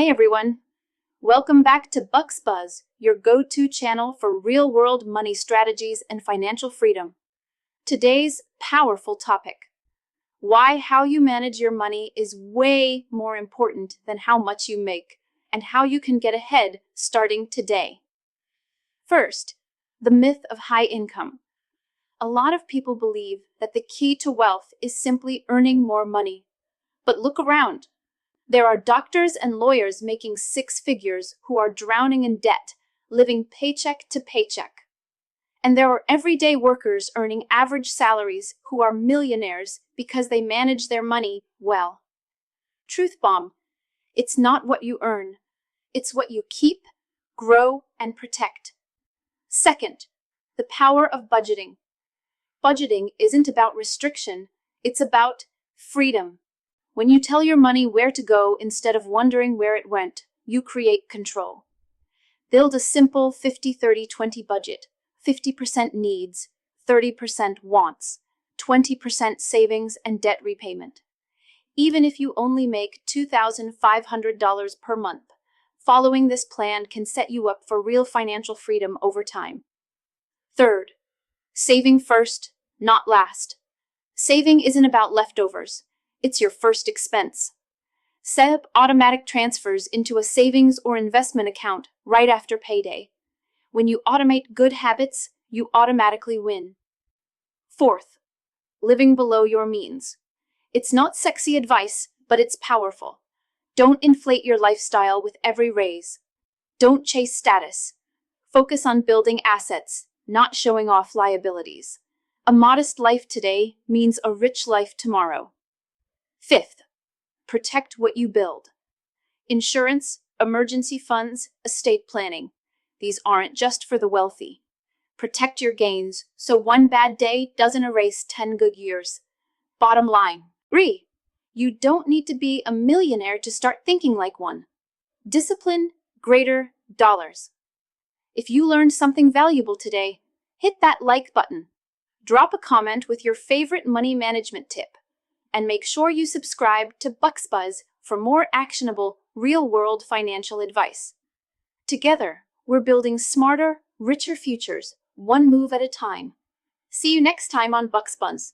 Hey everyone! Welcome back to BucksBuzz, your go-to channel for real-world money strategies and financial freedom. Today's powerful topic: why how you manage your money is way more important than how much you make, and how you can get ahead starting today. First, the myth of high income. A lot of people believe that the key to wealth is simply earning more money. But look around. There are doctors and lawyers making six figures who are drowning in debt, living paycheck to paycheck. And there are everyday workers earning average salaries who are millionaires because they manage their money well. Truth bomb: it's not what you earn, it's what you keep, grow, and protect. Second, the power of budgeting. Budgeting isn't about restriction, it's about freedom. When you tell your money where to go instead of wondering where it went, you create control. Build a simple 50-30-20 budget. 50% needs, 30% wants, 20% savings and debt repayment. Even if you only make $2,500 per month, following this plan can set you up for real financial freedom over time. Third, saving first, not last. Saving isn't about leftovers. It's your first expense. Set up automatic transfers into a savings or investment account right after payday. When you automate good habits, you automatically win. Fourth, living below your means. It's not sexy advice, but it's powerful. Don't inflate your lifestyle with every raise. Don't chase status. Focus on building assets, not showing off liabilities. A modest life today means a rich life tomorrow. Fifth, protect what you build. Insurance, emergency funds, estate planning. These aren't just for the wealthy. Protect your gains so one bad day doesn't erase 10 good years. Bottom line, you don't need to be a millionaire to start thinking like one. Discipline, greater dollars. If you learned something valuable today, hit that like button. Drop a comment with your favorite money management tip. And make sure you subscribe to BucksBuzz for more actionable, real-world financial advice. Together, we're building smarter, richer futures, one move at a time. See you next time on BucksBuzz.